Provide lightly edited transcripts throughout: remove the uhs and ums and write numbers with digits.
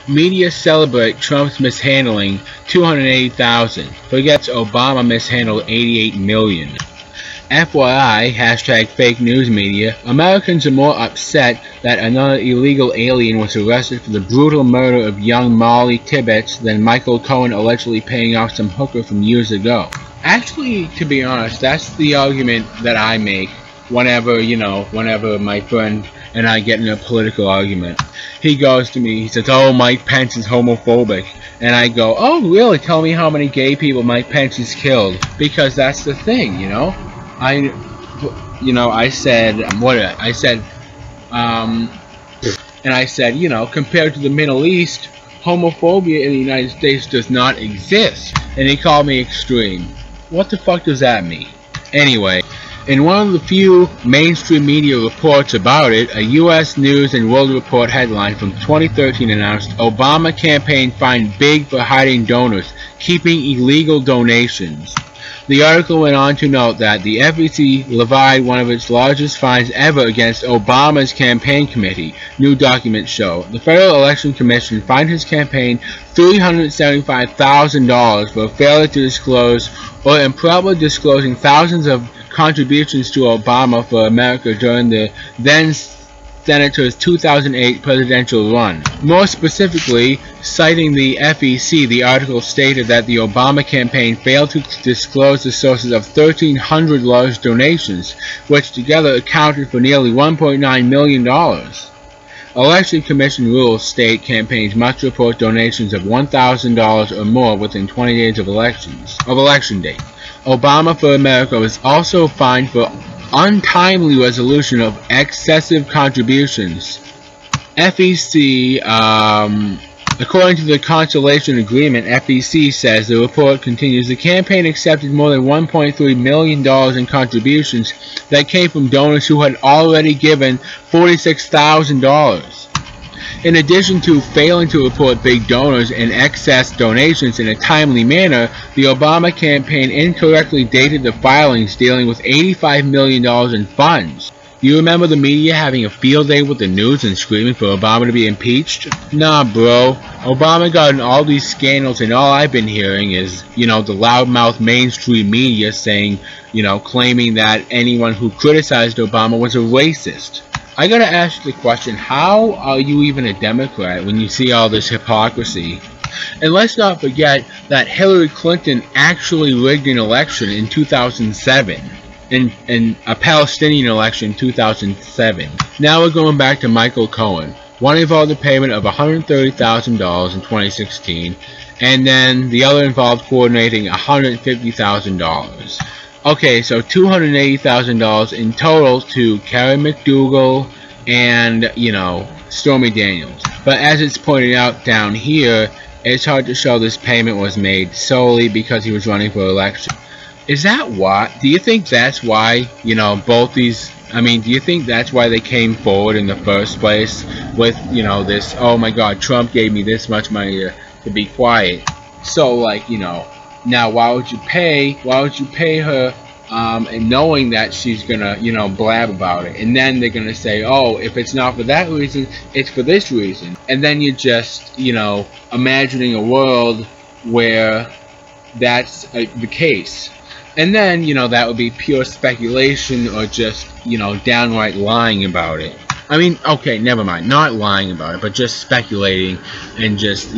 Media celebrate Trump's mishandling, 280,000. Forgets Obama mishandled 88 million. FYI, hashtag fake news media, Americans are more upset that another illegal alien was arrested for the brutal murder of young Molly Tibbetts than Michael Cohen allegedly paying off some hooker from years ago. Actually, to be honest, that's the argument that I make whenever my friend and I get in a political argument. He goes to me, he says, "Oh, Mike Pence is homophobic." And I go, "Oh, really? Tell me how many gay people Mike Pence has killed." Because that's the thing, I said, compared to the Middle East, homophobia in the United States does not exist. And he called me extreme. What the fuck does that mean? Anyway, in one of the few mainstream media reports about it, a U.S. News and World Report headline from 2013 announced, "Obama campaign fined big for hiding donors, keeping illegal donations." The article went on to note that the FEC levied one of its largest fines ever against Obama's campaign committee, new documents show. The Federal Election Commission fined his campaign $375,000 for failure to disclose or improperly disclosing thousands of contributions to Obama for America during the then Senator's 2008 presidential run. More specifically, citing the FEC, the article stated that the Obama campaign failed to disclose the sources of 1,300 large donations, which together accounted for nearly $1.9 million. Election Commission rules state campaigns must report donations of $1,000 or more within 20 days of election date. Obama for America was also fined for untimely resolution of excessive contributions. FEC, according to the Consolation Agreement, FEC says the report continues the campaign accepted more than $1.3 million in contributions that came from donors who had already given $46,000. In addition to failing to report big donors and excess donations in a timely manner, the Obama campaign incorrectly dated the filings dealing with $85 million in funds. You remember the media having a field day with the news and screaming for Obama to be impeached? Nah, bro. Obama got in all these scandals, and all I've been hearing is, the loudmouth mainstream media saying, claiming that anyone who criticized Obama was a racist. I gotta ask the question, how are you even a Democrat when you see all this hypocrisy? And let's not forget that Hillary Clinton actually rigged an election in 2007. In a Palestinian election in 2007. Now we're going back to Michael Cohen. One involved a payment of $130,000 in 2016, and then the other involved coordinating $150,000. Okay, so $280,000 in total to Carrie McDougal and, Stormy Daniels. But as it's pointed out down here, it's hard to show this payment was made solely because he was running for election. Is that why? Do you think that's why, both these, do you think that's why they came forward in the first place with, this, oh my god, Trump gave me this much money to be quiet. So, now why would you pay her, and knowing that she's gonna, blab about it, and then they're gonna say, oh, if it's not for that reason, it's for this reason. And then you're just, imagining a world where that's the case. And then, that would be pure speculation or just, downright lying about it. Okay, never mind. Not lying about it, but just speculating and just,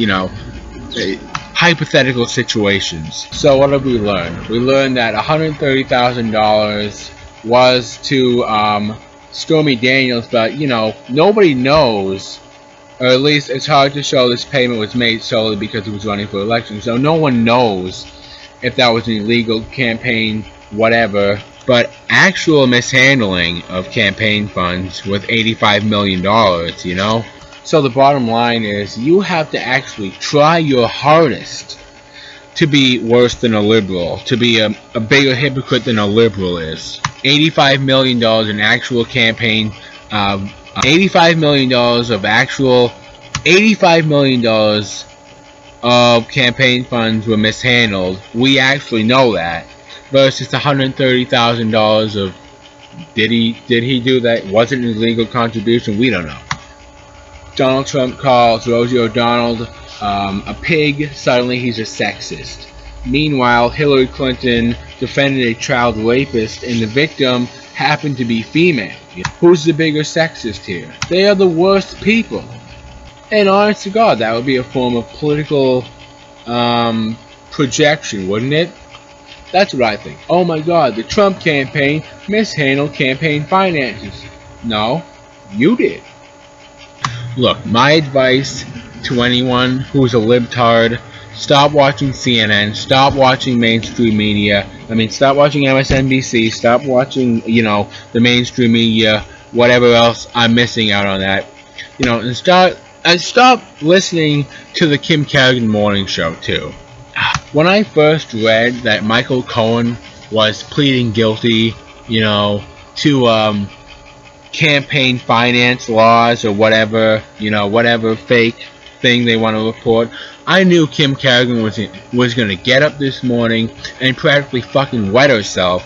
hypothetical situations. So what did we learn? We learned that $130,000 was to Stormy Daniels, but, nobody knows, or at least it's hard to show this payment was made solely because he was running for election. So no one knows if that was an illegal campaign, whatever, but actual mishandling of campaign funds with $85 million, So the bottom line is, you have to actually try your hardest to be worse than a liberal, to be a bigger hypocrite than a liberal is. $85 million in actual campaign, $85 million of actual, $85 million of campaign funds were mishandled. We actually know that. Versus $130,000 of did he do that? Was it an illegal contribution? We don't know. Donald Trump calls Rosie O'Donnell a pig, suddenly he's a sexist. Meanwhile, Hillary Clinton defended a child rapist and the victim happened to be female. Who's the bigger sexist here? They are the worst people. And honest to God, that would be a form of political projection, wouldn't it? That's what I think. Oh my God, the Trump campaign mishandled campaign finances. No, you did. Look, my advice to anyone who's a libtard, stop watching CNN, stop watching mainstream media. I mean, stop watching MSNBC, stop watching, you know, the mainstream media, whatever else I'm missing out on that. You know, and stop listening to the Kim Kerrigan morning show, too. When I first read that Michael Cohen was pleading guilty, you know, to campaign finance laws or whatever, you know, whatever fake thing they want to report, I knew Kim Kerrigan was going to get up this morning and practically fucking wet herself.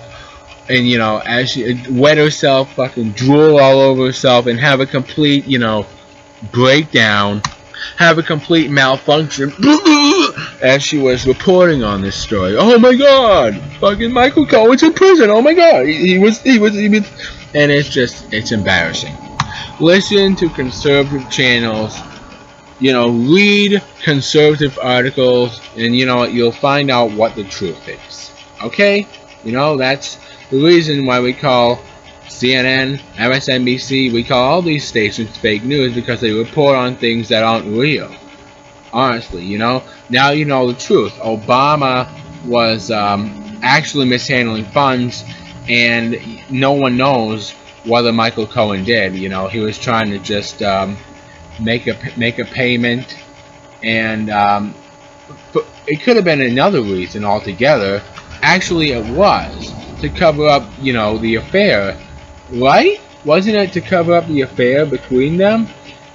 And, you know, as she wet herself, fucking drool all over herself and have a complete, you know, breakdown, have a complete malfunction as she was reporting on this story. Oh my God, fucking Michael Cohen's in prison. Oh my God, he was, and it's embarrassing. Listen to conservative channels, you know, read conservative articles, and you know what, you'll find out what the truth is. Okay? You know, that's the reason why we call CNN, MSNBC, we call all these stations fake news, because they report on things that aren't real. Honestly, you know, now you know the truth. Obama was actually mishandling funds, and no one knows whether Michael Cohen did. You know, he was trying to just make a payment, and it could have been another reason altogether. Actually, it was to cover up, you know, the affair, right? Wasn't it to cover up the affair between them?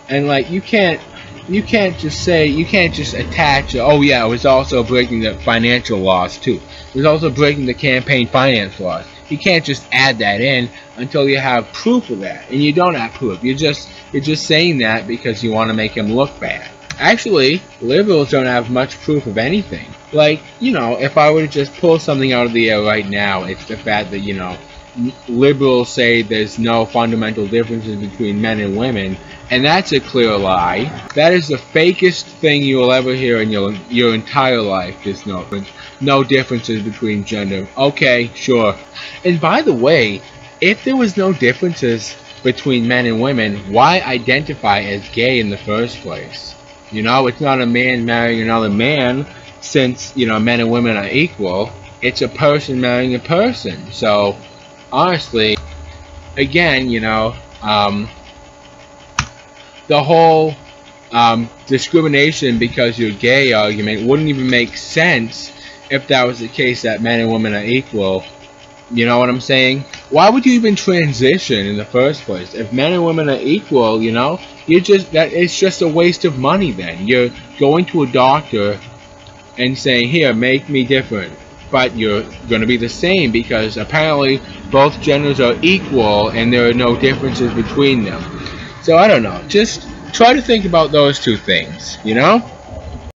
And like, you can't just say, you can't just attach, oh yeah, it was also breaking the financial laws too. It was also breaking the campaign finance laws. You can't just add that in until you have proof of that. And you don't have proof. You're just saying that because you want to make him look bad. Actually, liberals don't have much proof of anything. Like, you know, if I were to just pull something out of the air right now, it's the fact that, you know, liberals say there's no fundamental differences between men and women, and that's a clear lie. That is the fakest thing you will ever hear in your entire life. There's no differences between gender. Okay, sure. And by the way, if there was no differences between men and women, why identify as gay in the first place? You know, it's not a man marrying another man, since, you know, men and women are equal. It's a person marrying a person. So honestly, again, you know, the whole discrimination because you're gay argument wouldn't even make sense if that was the case, that men and women are equal. You know what I'm saying? Why would you even transition in the first place? If men and women are equal, you know, it's just a waste of money then. You're going to a doctor and saying, here, make me different. But you're going to be the same because apparently both genders are equal and there are no differences between them. So I don't know. Just try to think about those two things, you know?